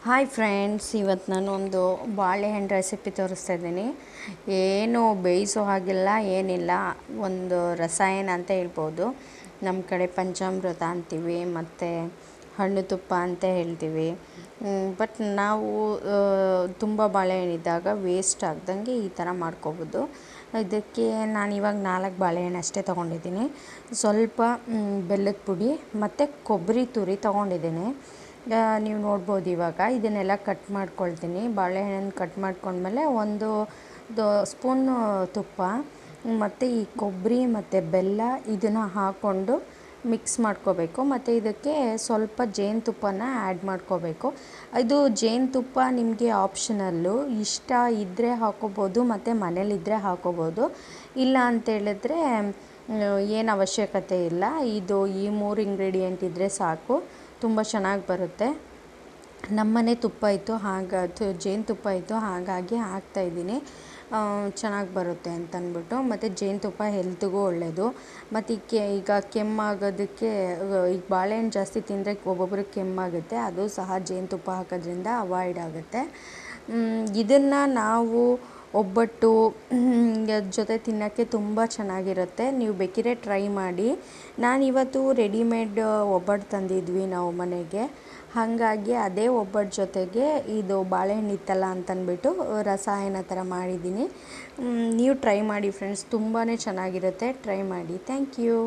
Hi friends, ಇವತ್ತು ನಾನು ಒಂದು ಬಾಳೆಹಣ್ಣು ರೆಸಿಪಿ ತೋರಿಸ್ತಾ ಇದ್ದೀನಿ. ಏನು ಬೇಯಿಸೋ ಹಾಗಿಲ್ಲ, ಏನಿಲ್ಲ, ಒಂದು ರಸಾಯನ ಅಂತ ಹೇಳ್ಬೋದು. ನಮ್ಮ ಕಡೆ ಪಂಚಾಮೃತ ಅಂತೀವಿ, ಮತ್ತು ಹಣ್ಣು ತುಪ್ಪ ಅಂತ ಹೇಳ್ತೀವಿ. ಬಟ್ ನಾವು ತುಂಬ ಬಾಳೆಹಣ್ಣಿದ್ದಾಗ ವೇಸ್ಟ್ ಆಗ್ದಂಗೆ ಈ ಥರ ಮಾಡ್ಕೋಬೋದು. ಇದಕ್ಕೆ ನಾನು ಇವಾಗ 4 ಬಾಳೆಹಣ್ಣು ಅಷ್ಟೇ ತೊಗೊಂಡಿದ್ದೀನಿ. ಸ್ವಲ್ಪ ಬೆಲ್ಲದ ಪುಡಿ ಮತ್ತು ಕೊಬ್ಬರಿ ತುರಿ ತೊಗೊಂಡಿದ್ದೀನಿ. ನೀವು ನೋಡ್ಬೋದು. ಇವಾಗ ಇದನ್ನೆಲ್ಲ ಕಟ್ ಮಾಡ್ಕೊಳ್ತೀನಿ. ಬಾಳೆಹಣ್ಣನ್ನು ಕಟ್ ಮಾಡ್ಕೊಂಡ್ಮೇಲೆ ಒಂದು ಸ್ಪೂನು ತುಪ್ಪ ಮತ್ತು ಈ ಕೊಬ್ಬರಿ ಮತ್ತು ಬೆಲ್ಲ ಇದನ್ನು ಹಾಕ್ಕೊಂಡು ಮಿಕ್ಸ್ ಮಾಡ್ಕೋಬೇಕು. ಮತ್ತು ಇದಕ್ಕೆ ಸ್ವಲ್ಪ ಜೇನುತುಪ್ಪನ ಆ್ಯಡ್ ಮಾಡ್ಕೋಬೇಕು. ಇದು ಜೇನುತುಪ್ಪ ನಿಮಗೆ ಆಪ್ಷನಲ್ಲು, ಇಷ್ಟ ಇದ್ದರೆ ಹಾಕೋಬೋದು ಮತ್ತು ಮನೇಲಿದ್ದರೆ ಹಾಕೋಬೋದು. ಇಲ್ಲ ಅಂತೇಳಿದ್ರೆ ಏನು ಅವಶ್ಯಕತೆ ಇಲ್ಲ. ಈ 3 ಇಂಗ್ರೀಡಿಯೆಂಟ್ ಇದ್ದರೆ ಸಾಕು, ತುಂಬ ಚೆನ್ನಾಗಿ ಬರುತ್ತೆ. ನಮ್ಮನೆ ತುಪ್ಪ ಇತ್ತು, ಜೇನುತುಪ್ಪ ಇತ್ತು, ಹಾಗಾಗಿ ಹಾಕ್ತಾಯಿದ್ದೀನಿ. ಚೆನ್ನಾಗಿ ಬರುತ್ತೆ ಅಂತಂದ್ಬಿಟ್ಟು. ಮತ್ತು ಜೇನುತುಪ್ಪ ಹೆಲ್ತ್ಗೂ ಒಳ್ಳೆಯದು. ಮತ್ತು ಈಗ ಕೆಮ್ಮಾಗೋದಕ್ಕೆ, ಈಗ ಬಾಳೆಹಣ್ಣು ಜಾಸ್ತಿ ತಿಂದರೆ ಒಬ್ಬೊಬ್ರಿಗೆ ಕೆಮ್ಮಾಗುತ್ತೆ, ಅದು ಸಹ ಜೇನುತುಪ್ಪ ಹಾಕೋದ್ರಿಂದ ಅವಾಯ್ಡ್ ಆಗುತ್ತೆ. ಇದನ್ನು ನಾವು ಒಬ್ಬಟ್ಟು ಜೊತೆ ತಿನ್ನೋಕ್ಕೆ ತುಂಬ ಚೆನ್ನಾಗಿರುತ್ತೆ. ನೀವು ಬೇಕಿದ್ರೆ ಟ್ರೈ ಮಾಡಿ. ನಾನಿವತ್ತು ರೆಡಿಮೇಡ್ ಒಬ್ಬಟ್ಟು ತಂದಿದ್ವಿ ನಾವು ಮನೆಗೆ, ಹಾಗಾಗಿ ಅದೇ ಒಬ್ಬಟ್ಟು ಜೊತೆಗೆ ಇದು ಬಾಳೆಹಣ್ಣು ಇತ್ತಲ್ಲ ಅಂತಂದ್ಬಿಟ್ಟು ರಸಾಯನ ಥರ ಮಾಡಿದ್ದೀನಿ. ನೀವು ಟ್ರೈ ಮಾಡಿ ಫ್ರೆಂಡ್ಸ್, ತುಂಬಾ ಚೆನ್ನಾಗಿರುತ್ತೆ. ಟ್ರೈ ಮಾಡಿ. Thank you.